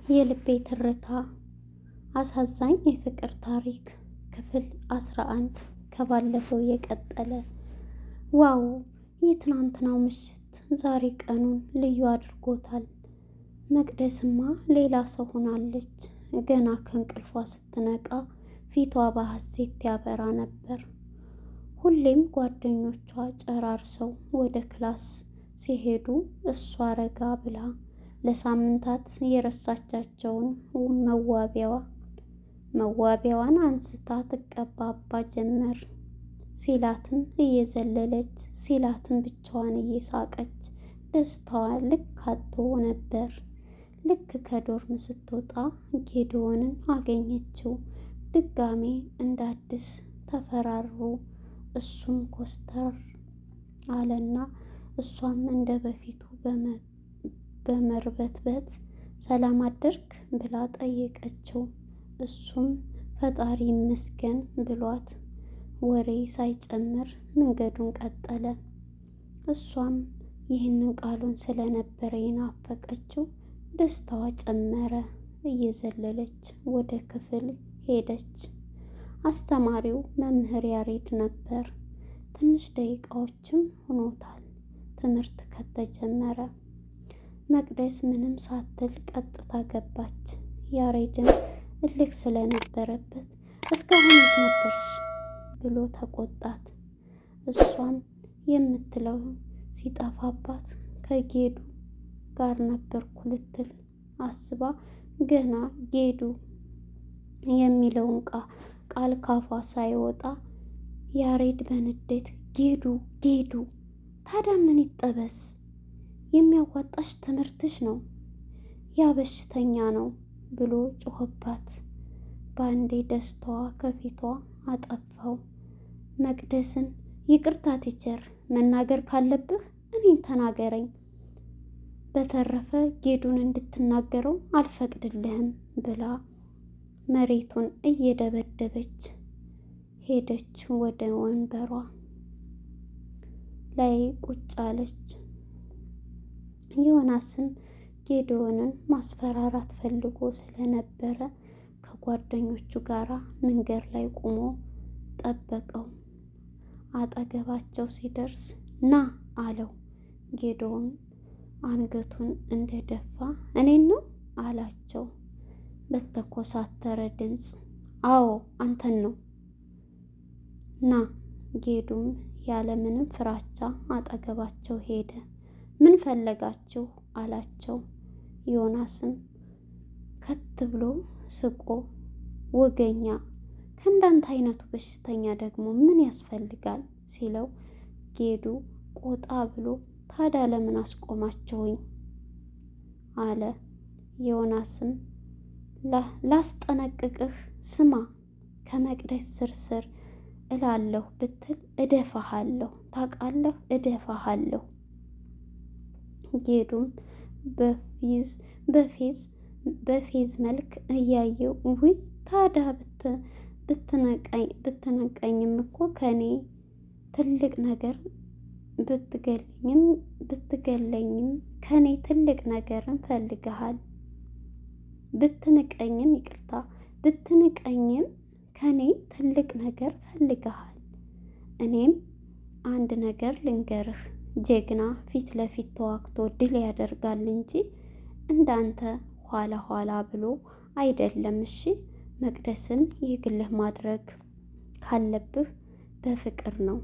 የልቤ ትርታ አሳዛኝ የፍቅር ታሪክ ክፍል 11 ከባለፈው የቀጠለ። ዋው! የትናንትናው ምሽት ዛሬ ቀኑን ልዩ አድርጎታል። መቅደስማ ሌላ ሰው ሆናለች። ገና ከእንቅልፏ ስትነቃ ፊቷ በሐሴት ያበራ ነበር። ሁሌም ጓደኞቿ ጨራርሰው ወደ ክላስ ሲሄዱ እሷ ረጋ ብላ ለሳምንታት የረሳቻቸውን መዋቢያዋን አንስታ ትቀባባ ጀመር። ሲላትም እየዘለለች ሲላትም ብቻዋን እየሳቀች ደስታዋ ልክ አጥቶ ነበር። ልክ ከዶርም ስትወጣ ጌዲዮንን አገኘችው። ድጋሜ እንደ አዲስ ተፈራሩ። እሱም ኮስተር አለና እሷም እንደ በፊቱ በመርበትበት ሰላም አደርክ ብላ ጠየቀችው። እሱም ፈጣሪ ይመስገን ብሏት ወሬ ሳይጨምር መንገዱን ቀጠለ። እሷም ይህንን ቃሉን ስለነበረ የናፈቀችው ደስታዋ ጨመረ። እየዘለለች ወደ ክፍል ሄደች። አስተማሪው መምህር ያሬድ ነበር። ትንሽ ደቂቃዎችም ሆኖታል ትምህርት ከተጀመረ። መቅደስ ምንም ሳትል ቀጥታ ገባች። ያሬድን እልክ ስለነበረበት እስካሁን የት ነበርሽ ብሎ ተቆጣት። እሷም የምትለው ሲጠፋባት ከጌዱ ጋር ነበርኩ ልትል አስባ ገና ጌዱ የሚለውን ቃል ካፏ ሳይወጣ ያሬድ በንዴት ጌዱ ታዲያ ምን ይጠበስ? የሚያዋጣሽ ትምህርትሽ ነው፣ ያ በሽተኛ ነው ብሎ ጮኸባት። በአንዴ ደስታዋ ከፊቷ አጠፋው። መቅደስን ይቅርታ ቲቸር፣ መናገር ካለብህ እኔን ተናገረኝ፣ በተረፈ ጌዱን እንድትናገረው አልፈቅድልህም ብላ መሬቱን እየደበደበች ሄደች። ወደ ወንበሯ ላይ ቁጭ አለች። ዮናስም ጌዲዮንን ማስፈራራት ፈልጎ ስለነበረ ከጓደኞቹ ጋር መንገድ ላይ ቆሞ ጠበቀው። አጠገባቸው ሲደርስ ና አለው። ጌዲዮን አንገቱን እንደደፋ እኔን ነው አላቸው በተኮሳተረ ድምፅ። አዎ አንተን ነው ና። ጌዱም ያለምንም ፍራቻ አጠገባቸው ሄደ። ምን ፈለጋችሁ አላቸው። ዮናስም ከት ብሎ ስቆ ወገኛ፣ ከእንዳንተ አይነቱ በሽተኛ ደግሞ ምን ያስፈልጋል ሲለው ጌዱ ቆጣ ብሎ ታዲያ ለምን አስቆማቸውኝ አለ። ዮናስም ላስጠነቅቅህ ስማ፣ ከመቅደስ ስርስር እላለሁ ብትል እደፋሃለሁ፣ ታውቃለህ እደፋሃለሁ። ጌዱም በፌዝ መልክ እያየው ውይ ታዲያ ብትነቀኝም እኮ ከኔ ትልቅ ነገር ብትገለኝም ከኔ ትልቅ ነገርን ፈልገሃል። ብትንቀኝም ከኔ ትልቅ ነገር ፈልገሃል። እኔም አንድ ነገር ልንገርህ፣ ጀግና ፊት ለፊት ተዋግቶ ድል ያደርጋል እንጂ እንዳንተ ኋላ ኋላ ብሎ አይደለም። እሺ መቅደስን የግልህ ማድረግ ካለብህ በፍቅር ነው።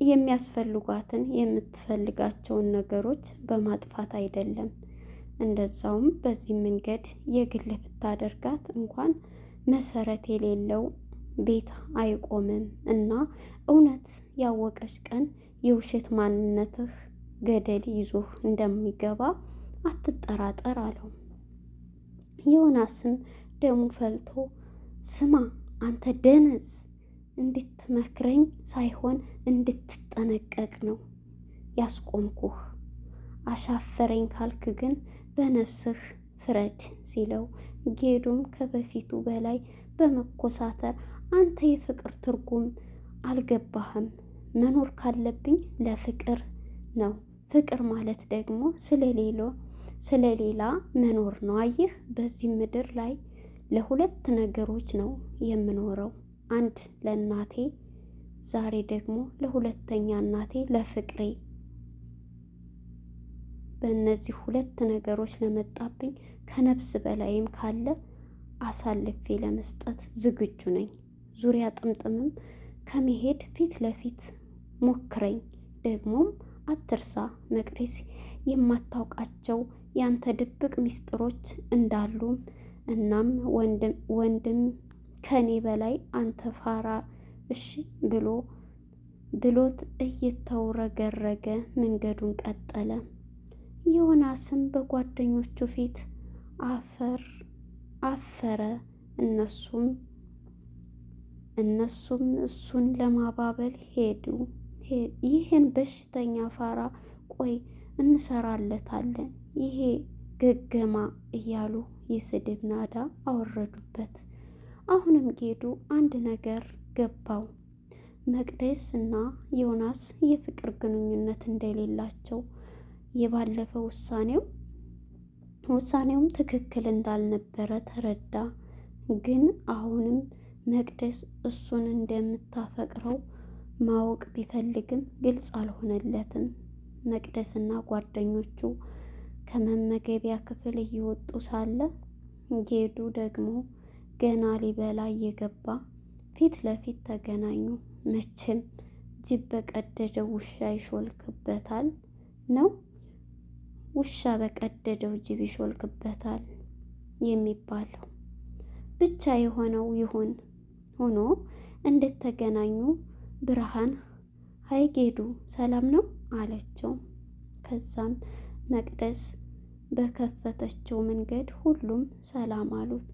የሚያስፈልጓትን የምትፈልጋቸውን ነገሮች በማጥፋት አይደለም። እንደዛውም በዚህ መንገድ የግልህ ብታደርጋት እንኳን መሰረት የሌለው ቤት አይቆምም እና እውነት ያወቀች ቀን የውሸት ማንነትህ ገደል ይዞህ እንደሚገባ አትጠራጠር አለው። ዮናስም ደሙ ፈልቶ ስማ አንተ ደነዝ፣ እንድትመክረኝ ሳይሆን እንድትጠነቀቅ ነው ያስቆምኩህ። አሻፈረኝ ካልክ ግን በነፍስህ ፍረድ ሲለው ጌዱም ከበፊቱ በላይ በመኮሳተር አንተ የፍቅር ትርጉም አልገባህም፣ መኖር ካለብኝ ለፍቅር ነው። ፍቅር ማለት ደግሞ ስለሌሎ ስለሌላ መኖር ነው። አየህ፣ በዚህ ምድር ላይ ለሁለት ነገሮች ነው የምኖረው። አንድ ለእናቴ፣ ዛሬ ደግሞ ለሁለተኛ እናቴ ለፍቅሬ። በእነዚህ ሁለት ነገሮች ለመጣብኝ ከነፍስ በላይም ካለ አሳልፌ ለመስጠት ዝግጁ ነኝ። ዙሪያ ጥምጥምም ከመሄድ ፊት ለፊት ሞክረኝ። ደግሞም አትርሳ መቅደስ፣ የማታውቃቸው ያንተ ድብቅ ሚስጥሮች እንዳሉም እናም ወንድም ከኔ በላይ አንተ ፋራ እሺ ብሎት እየተውረገረገ መንገዱን ቀጠለ። ዮናስም በጓደኞቹ ፊት አፈረ። እነሱም እሱን ለማባበል ሄዱ። ይህን በሽተኛ ፋራ ቆይ እንሰራለታለን ይሄ ገገማ እያሉ የስድብ ናዳ አወረዱበት። አሁንም ጌዱ አንድ ነገር ገባው። መቅደስ እና ዮናስ የፍቅር ግንኙነት እንደሌላቸው፣ የባለፈው ውሳኔውም ትክክል እንዳልነበረ ተረዳ። ግን አሁንም መቅደስ እሱን እንደምታፈቅረው ማወቅ ቢፈልግም ግልጽ አልሆነለትም። መቅደስና ጓደኞቹ ከመመገቢያ ክፍል እየወጡ ሳለ ጌዱ ደግሞ ገና ሊበላ እየገባ ፊት ለፊት ተገናኙ። መቼም ጅብ በቀደደው ውሻ ይሾልክበታል ነው፣ ውሻ በቀደደው ጅብ ይሾልክበታል የሚባለው። ብቻ የሆነው ይሁን ሆኖ እንደተገናኙ ብርሃን ሀይ ጌዱ ሰላም ነው አለችው። ከዛም መቅደስ በከፈተችው መንገድ ሁሉም ሰላም አሉት።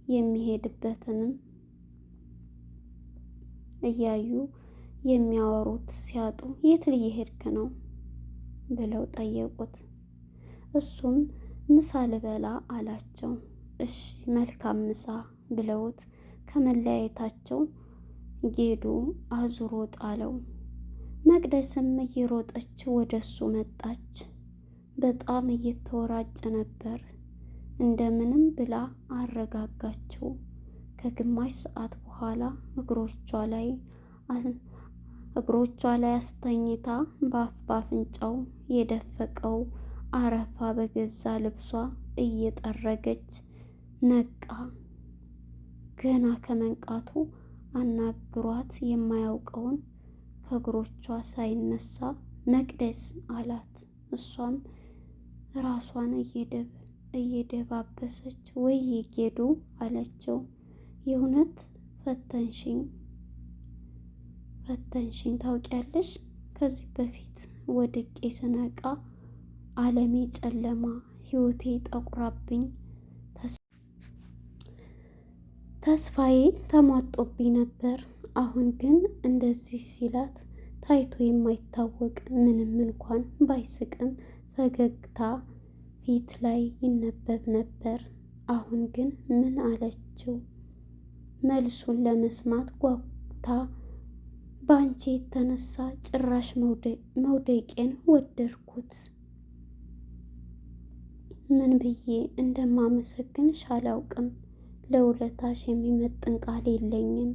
የሚሄድበትንም እያዩ የሚያወሩት ሲያጡ የት ልየሄድክ ነው ብለው ጠየቁት። እሱም ምሳ ልበላ አላቸው። እሺ መልካም ምሳ ብለውት ከመለያየታቸው ጌዱ አዙሮ ጣለው። መቅደስም እየሮጠች ወደሱ መጣች። በጣም እየተወራጨ ነበር። እንደምንም ብላ አረጋጋችው። ከግማሽ ሰዓት በኋላ እግሮቿ ላይ አስተኝታ በአፍንጫው የደፈቀው አረፋ በገዛ ልብሷ እየጠረገች ነቃ። ገና ከመንቃቱ አናግሯት የማያውቀውን ከእግሮቿ ሳይነሳ መቅደስ አላት። እሷም ራሷን እየደባበሰች ወይ ጌዱ አለችው። የእውነት ፈተንሽኝ ታውቂያለሽ። ከዚህ በፊት ወድቄ ስነቃ ዓለሜ ጨለማ፣ ህይወቴ ጠቁራብኝ፣ ተስፋዬ ተሟጦብኝ ነበር። አሁን ግን እንደዚህ ሲላት ታይቶ የማይታወቅ ምንም እንኳን ባይስቅም ፈገግታ ፊት ላይ ይነበብ ነበር። አሁን ግን ምን አለችው? መልሱን ለመስማት ጓጉታ በአንቺ የተነሳ ጭራሽ መውደቄን ወደድኩት። ምን ብዬ እንደማመሰግንሽ አላውቅም። ለውለታሽ የሚመጥን ቃል የለኝም።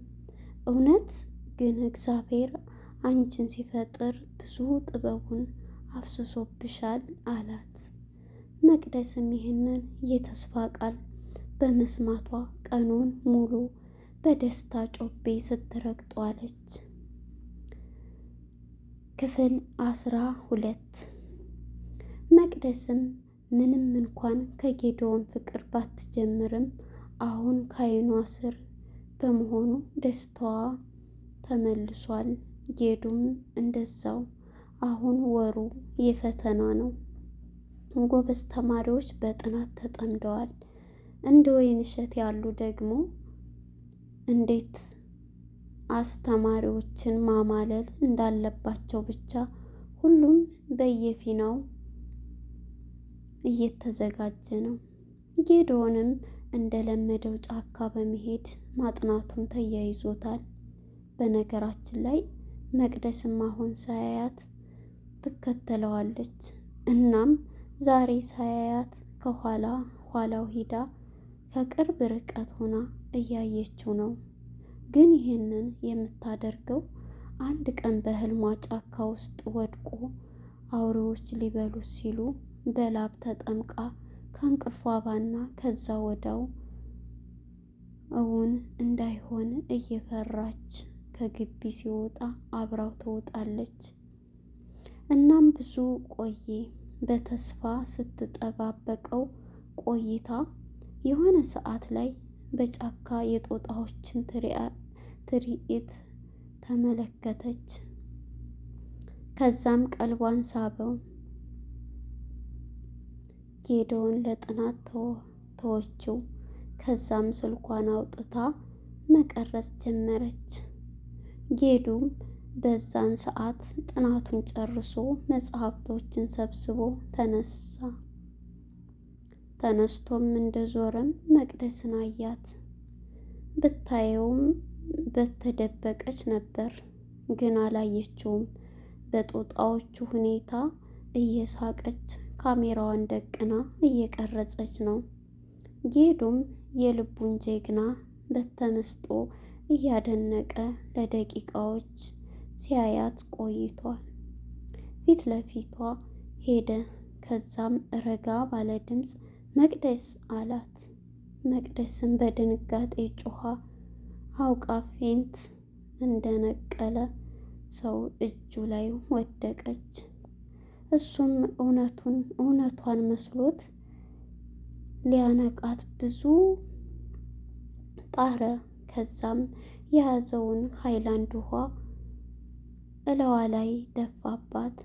እውነት ግን እግዚአብሔር አንቺን ሲፈጥር ብዙ ጥበቡን አፍስሶብሻል አላት። መቅደስም ይህንን የተስፋ ቃል በመስማቷ ቀኑን ሙሉ በደስታ ጮቤ ስትረግጥ ዋለች። ክፍል 12 መቅደስም ምንም እንኳን ከጌዶን ፍቅር ባትጀምርም አሁን ከዓይኗ ስር በመሆኑ ደስታዋ ተመልሷል። ጌዱም እንደዛው። አሁን ወሩ የፈተና ነው። ጎበዝ ተማሪዎች በጥናት ተጠምደዋል። እንደ ወይንሸት ያሉ ደግሞ እንዴት አስተማሪዎችን ማማለል እንዳለባቸው ብቻ ሁሉም በየፊናው እየተዘጋጀ ነው። ጌዶንም እንደለመደው ጫካ በመሄድ ማጥናቱን ተያይዞታል። በነገራችን ላይ መቅደስም አሁን ሳያያት ትከተለዋለች። እናም ዛሬ ሳያያት ከኋላ ኋላው ሂዳ ከቅርብ ርቀት ሆና እያየችው ነው። ግን ይህንን የምታደርገው አንድ ቀን በህልሟ ጫካ ውስጥ ወድቆ አውሬዎች ሊበሉት ሲሉ በላብ ተጠምቃ ከእንቅልፏ ባና ከዛ ወዳው እውን እንዳይሆን እየፈራች ከግቢ ሲወጣ አብራው ትወጣለች። እናም ብዙ ቆየ። በተስፋ ስትጠባበቀው ቆይታ የሆነ ሰዓት ላይ በጫካ የጦጣዎችን ትርኢት ተመለከተች። ከዛም ቀልቧን ሳበው። ጌዶን ለጥናት ተወችው። ከዛም ስልኳን አውጥታ መቀረጽ ጀመረች። ጌዱም በዛን ሰዓት ጥናቱን ጨርሶ መጽሐፍቶችን ሰብስቦ ተነስቶም እንደዞረም መቅደስን አያት። ብታየውም በተደበቀች ነበር፣ ግን አላየችውም። በጦጣዎቹ ሁኔታ እየሳቀች ካሜራዋን ደቅና እየቀረጸች ነው። ጌዱም የልቡን ጀግና በተመስጦ እያደነቀ ለደቂቃዎች ሲያያት ቆይቷል። ፊት ለፊቷ ሄደ። ከዛም ረጋ ባለ ድምፅ መቅደስ አላት። መቅደስም በድንጋጤ ጮኻ አውቃ ፌንት እንደነቀለ ሰው እጁ ላይ ወደቀች። እሱም እውነቷን መስሎት ሊያነቃት ብዙ ጣረ። ከዛም የያዘውን ሃይላንድ ውሃ እለዋ ላይ ደፋባት።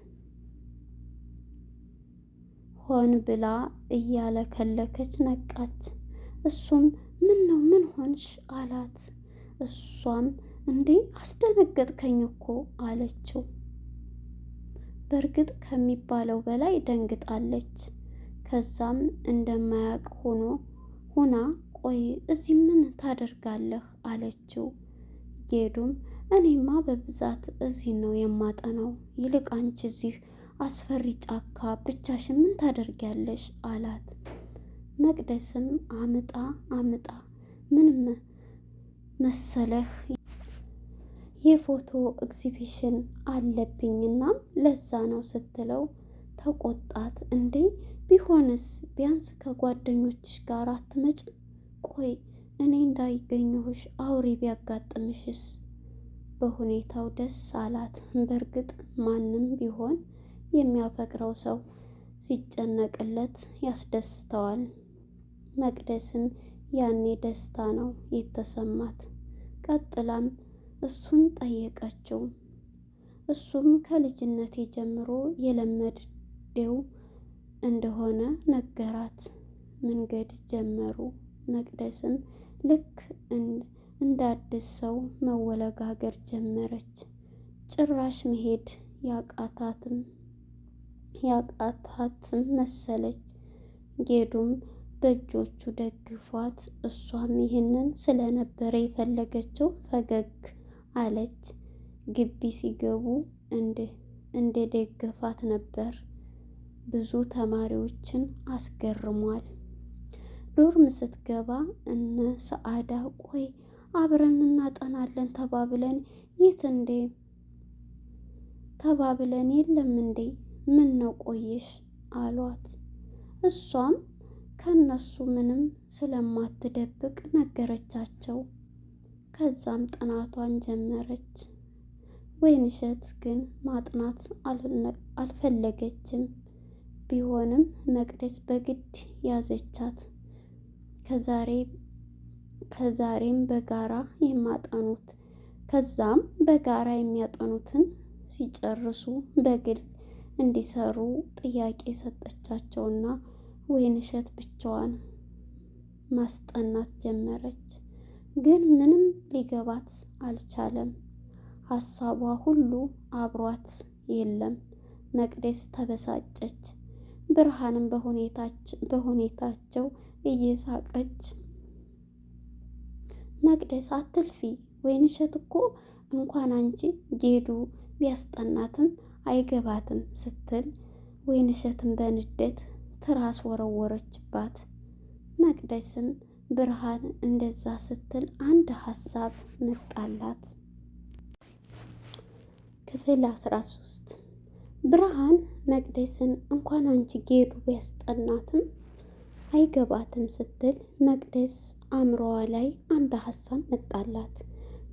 ሆን ብላ እያለከለከች ነቃች። እሱም ምን ሆንሽ አላት። እሷም እንዴ አስደነገጥከኝ እኮ አለችው። በእርግጥ ከሚባለው በላይ ደንግጣለች። ከዛም እንደማያውቅ ሆና ቆይ እዚህ ምን ታደርጋለህ አለችው። ጌዱም እኔማ በብዛት እዚህ ነው የማጠናው፣ ይልቅ አንቺ እዚህ አስፈሪ ጫካ ብቻሽን ምን ታደርጊያለሽ አላት። መቅደስም አምጣ ምንም መሰለህ የፎቶ ኤግዚቢሽን አለብኝና ለዛ ነው ስትለው ተቆጣት። እንዴ ቢሆንስ ቢያንስ ከጓደኞችሽ ጋር አትመጭም? ቆይ እኔ እንዳይገኘሁሽ አውሬ ቢያጋጥምሽስ? በሁኔታው ደስ አላት። በእርግጥ ማንም ቢሆን የሚያፈቅረው ሰው ሲጨነቅለት ያስደስተዋል። መቅደስም ያኔ ደስታ ነው የተሰማት። ቀጥላም እሱን ጠየቀችው። እሱም ከልጅነቴ ጀምሮ የለመደው እንደሆነ ነገራት። መንገድ ጀመሩ። መቅደስም ልክ እንደ አዲስ ሰው መወለጋገር ጀመረች። ጭራሽ መሄድ ያቃታትም መሰለች። ጌዱም በእጆቹ ደግፏት፣ እሷም ይህንን ስለነበረ የፈለገችው ፈገግ አለች። ግቢ ሲገቡ እንደ ደገፋት ነበር። ብዙ ተማሪዎችን አስገርሟል። ዶርም ስትገባ እነ ሰአዳ ቆይ አብረን እናጠናለን ተባብለን የለም እንዴ ምን ነው ቆየሽ አሏት። እሷም ከነሱ ምንም ስለማትደብቅ ነገረቻቸው። ከዛም ጥናቷን ጀመረች። ወይንሸት ግን ማጥናት አልፈለገችም። ቢሆንም መቅደስ በግድ ያዘቻት። ከዛሬም በጋራ የሚያጠኑትን ሲጨርሱ በግል እንዲሰሩ ጥያቄ ሰጠቻቸውና ወይንሸት ብቻዋን ማስጠናት ጀመረች። ግን ምንም ሊገባት አልቻለም። ሀሳቧ ሁሉ አብሯት የለም። መቅደስ ተበሳጨች። ብርሃንም በሁኔታቸው እየሳቀች መቅደስ አትልፊ፣ ወይንሸት እኮ እንኳን አንቺ ጌዱ ቢያስጠናትም አይገባትም ስትል ወይንሸትን በንዴት ትራስ ወረወረችባት። መቅደስም ብርሃን እንደዛ ስትል አንድ ሀሳብ መጣላት። ክፍል 13 ብርሃን መቅደስን እንኳን አንቺ ጌዱ ቢያስጠናትም አይገባትም ስትል መቅደስ አእምሮዋ ላይ አንድ ሀሳብ መጣላት።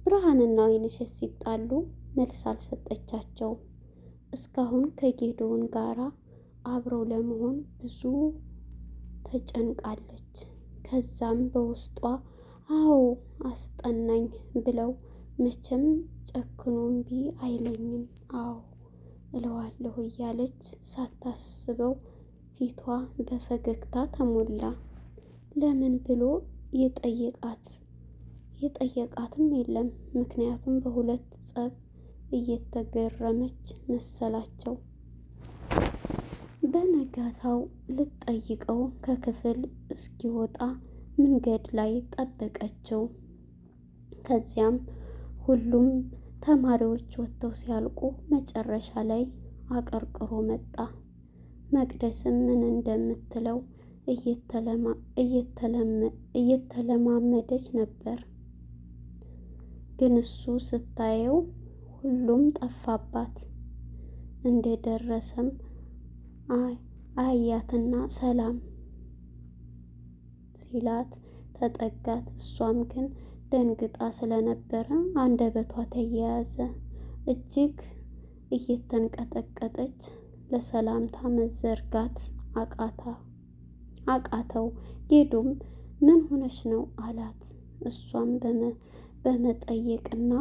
ብርሃንና ወይንሸት ሲጣሉ መልስ አልሰጠቻቸውም። እስካሁን ከጌዶን ጋራ አብረው ለመሆን ብዙ ተጨንቃለች። ከዛም በውስጧ አዎ አስጠናኝ ብለው መቼም ጨክኖ እምቢ አይለኝም፣ አዎ እለዋለሁ እያለች ሳታስበው ፊቷ በፈገግታ ተሞላ። ለምን ብሎ የጠየቃትም የለም። ምክንያቱም በሁለት ጸብ እየተገረመች መሰላቸው። በነጋታው ልትጠይቀው ከክፍል እስኪወጣ መንገድ ላይ ጠበቀችው። ከዚያም ሁሉም ተማሪዎች ወጥተው ሲያልቁ መጨረሻ ላይ አቀርቅሮ መጣ። መቅደስም ምን እንደምትለው እየተለማመደች ነበር። ግን እሱ ስታየው ሁሉም ጠፋባት። እንደደረሰም አያትና ሰላም ሲላት ተጠጋት። እሷም ግን ደንግጣ ስለነበረ አንደበቷ ተያያዘ። እጅግ እየተንቀጠቀጠች ለሰላምታ መዘርጋት አቃተው። ጌዱም ምን ሆነሽ ነው አላት። እሷም በመጠየቅና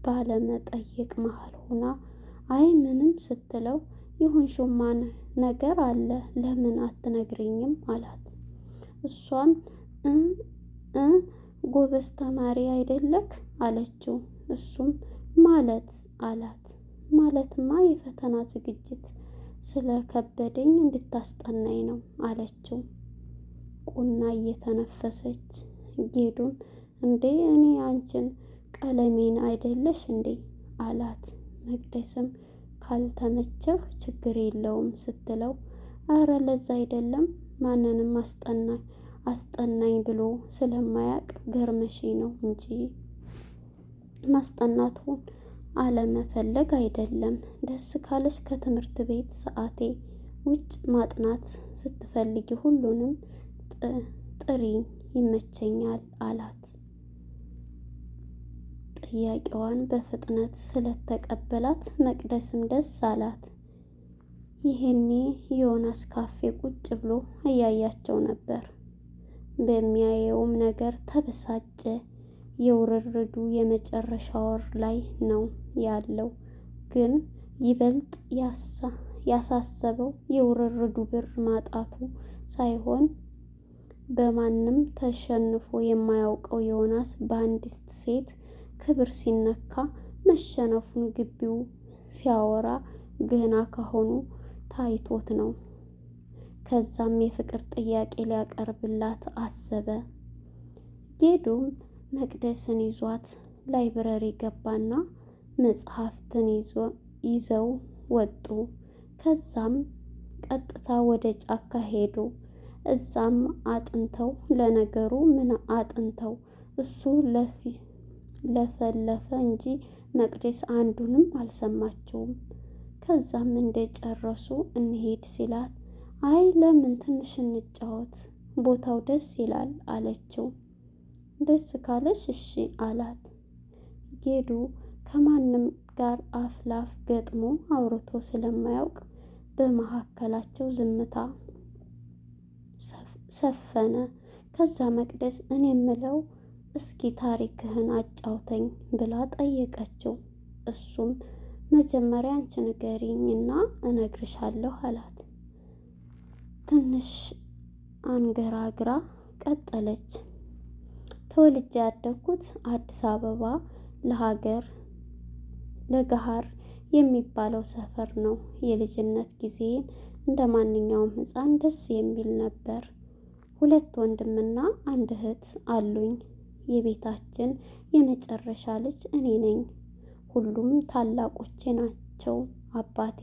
ባለመጠየቅ መሃል ሆና አይ ምንም ስትለው የሆንሽማ ነገር አለ ለምን አትነግሪኝም አላት። እሷም ጎበዝ ተማሪ አይደለክ አለችው። እሱም ማለት አላት። ማለትማ የፈተና ዝግጅት ስለከበደኝ እንድታስጠናኝ ነው አለችው ቁና እየተነፈሰች። ጌዱም እንዴ እኔ አንቺን ቀለሜን አይደለሽ እንዴ አላት። መቅደስም ካልተመቸህ ችግር የለውም ስትለው አረ ለዛ አይደለም ማንንም አስጠናኝ ብሎ ስለማያቅ ገርመሺ ነው እንጂ ማስጠናቱን አለመፈለግ አይደለም። ደስ ካለሽ ከትምህርት ቤት ሰዓቴ ውጭ ማጥናት ስትፈልጊ ሁሉንም ጥሪኝ ይመቸኛል አላት። ጥያቄዋን በፍጥነት ስለተቀበላት መቅደስም ደስ አላት። ይሄኔ ዮናስ ካፌ ቁጭ ብሎ እያያቸው ነበር። በሚያየውም ነገር ተበሳጨ። የውርርዱ የመጨረሻ ወር ላይ ነው ያለው። ግን ይበልጥ ያሳሰበው የውርርዱ ብር ማጣቱ ሳይሆን በማንም ተሸንፎ የማያውቀው ዮናስ በአንዲት ሴት ክብር ሲነካ መሸነፉን ግቢው ሲያወራ ገና ካሁኑ ታይቶት ነው። ከዛም የፍቅር ጥያቄ ሊያቀርብላት አሰበ። ጌዱም መቅደስን ይዟት ላይብረሪ ገባና መጽሐፍትን ይዘው ወጡ። ከዛም ቀጥታ ወደ ጫካ ሄዱ። እዛም አጥንተው ለነገሩ ምን አጥንተው እሱ ለፈለፈ እንጂ መቅደስ አንዱንም አልሰማችውም። ከዛም እንደጨረሱ እንሄድ ሲላት አይ ለምን ትንሽ እንጫወት ቦታው ደስ ይላል አለችው። ደስ ካለሽ እሺ አላት። ጌዱ ከማንም ጋር አፍ ላፍ ገጥሞ አውርቶ ስለማያውቅ በመካከላቸው ዝምታ ሰፈነ። ከዛ መቅደስ እኔ የምለው እስኪ ታሪክህን አጫውተኝ ብላ ጠየቀችው። እሱም መጀመሪያ አንቺ ንገሪኝና እነግርሻለሁ አላት። ትንሽ አንገራግራ ቀጠለች። ተወልጄ ያደግኩት አዲስ አበባ ለገሃር የሚባለው ሰፈር ነው። የልጅነት ጊዜን እንደ ማንኛውም ሕፃን ደስ የሚል ነበር። 2 ወንድምና 1 እህት አሉኝ። የቤታችን የመጨረሻ ልጅ እኔ ነኝ። ሁሉም ታላቆቼ ናቸው አባቴ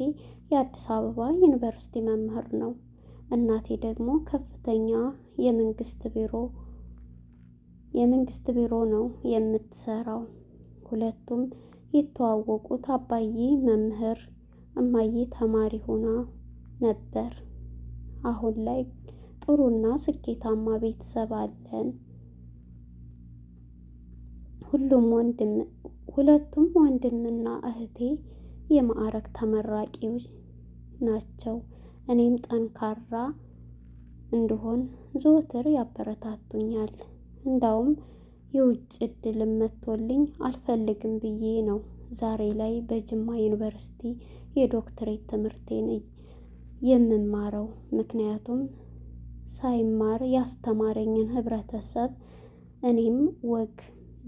የአዲስ አበባ ዩኒቨርሲቲ መምህር ነው። እናቴ ደግሞ ከፍተኛ የመንግስት ቢሮ ነው የምትሰራው። ሁለቱም የተዋወቁት አባዬ መምህር፣ እማዬ ተማሪ ሆና ነበር። አሁን ላይ ጥሩና ስኬታማ ቤተሰብ አለን። ሁለቱም ወንድምና እህቴ የማዕረግ ተመራቂዎች ናቸው። እኔም ጠንካራ እንድሆን ዘወትር ያበረታቱኛል። እንዳውም የውጭ እድልም መጥቶልኝ አልፈልግም ብዬ ነው ዛሬ ላይ በጅማ ዩኒቨርሲቲ የዶክትሬት ትምህርቴን የምማረው። ምክንያቱም ሳይማር ያስተማረኝን ህብረተሰብ እኔም ወግ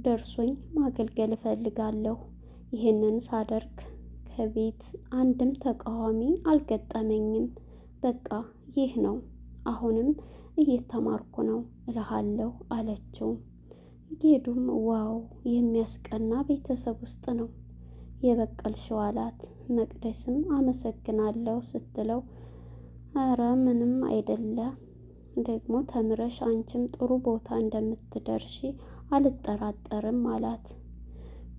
ደርሶኝ ማገልገል እፈልጋለሁ። ይህንን ሳደርግ ከቤት አንድም ተቃዋሚ አልገጠመኝም። በቃ ይህ ነው፣ አሁንም እየተማርኩ ነው እልሃለሁ አለችው። ጌዱም ዋው የሚያስቀና ቤተሰብ ውስጥ ነው የበቀልሽው አላት። መቅደስም አመሰግናለሁ ስትለው ኧረ ምንም አይደለ፣ ደግሞ ተምረሽ አንቺም ጥሩ ቦታ እንደምትደርሺ አልጠራጠርም አላት።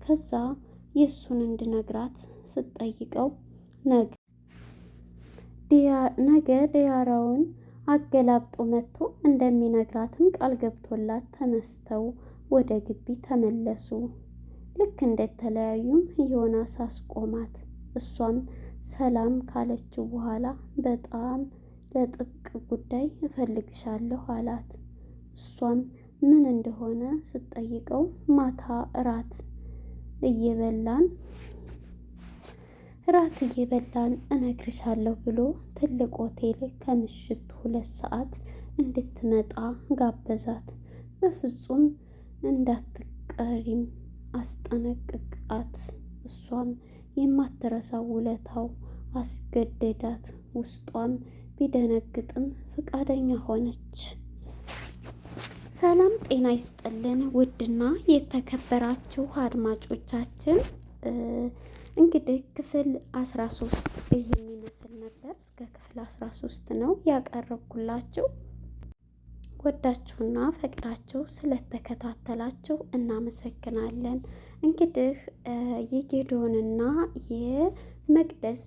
ከዛ የእሱን እንድነግራት ስትጠይቀው ነገ ዲያራውን አገላብጦ መጥቶ እንደሚነግራትም ቃል ገብቶላት ተነስተው ወደ ግቢ ተመለሱ። ልክ እንደተለያዩም ዮናስ አስቆማት። እሷም ሰላም ካለችው በኋላ በጣም ለጥብቅ ጉዳይ እፈልግሻለሁ አላት። እሷም ምን እንደሆነ ስትጠይቀው ማታ እራት እየበላን እነግርሻለሁ ብሎ ትልቅ ሆቴል ከምሽቱ 2 ሰዓት እንድትመጣ ጋበዛት። በፍጹም እንዳትቀሪም አስጠነቅቃት። እሷም የማትረሳው ውለታው አስገደዳት። ውስጧም ቢደነግጥም ፈቃደኛ ሆነች። ሰላም ጤና ይስጥልን ውድና የተከበራችሁ አድማጮቻችን፣ እንግዲህ ክፍል 13 የሚመስል ነበር። እስከ ክፍል 13 ነው ያቀረብኩላችሁ። ወዳችሁና ፈቅዳችሁ ስለተከታተላችሁ እናመሰግናለን። እንግዲህ የጌዶንና የመቅደስ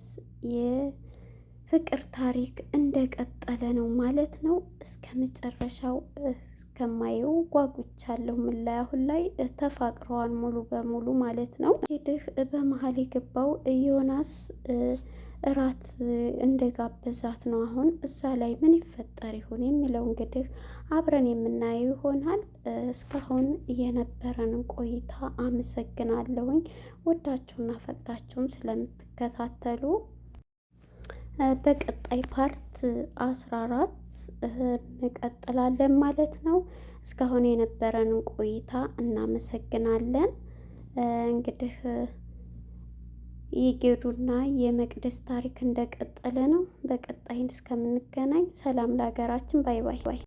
የፍቅር ታሪክ እንደቀጠለ ነው ማለት ነው። እስከ መጨረሻው እስከማየው ጓጉቻለሁ። ምን ላይ አሁን ላይ ተፋቅረዋል ሙሉ በሙሉ ማለት ነው። እንግዲህ በመሀል የገባው ዮናስ እራት እንደጋበዛት ነው። አሁን እዛ ላይ ምን ይፈጠር ይሆን የሚለው እንግዲህ አብረን የምናየው ይሆናል። እስካሁን የነበረንን ቆይታ አመሰግናለሁኝ። ወዳችሁና ፈቅዳችሁም ስለምትከታተሉ በቀጣይ ፓርት 14 እንቀጥላለን ማለት ነው። እስካሁን የነበረንን ቆይታ እናመሰግናለን። እንግዲህ የጌዱና የመቅደስ ታሪክ እንደቀጠለ ነው። በቀጣይ እስከምንገናኝ ሰላም ለሀገራችን። ባይ ባይ።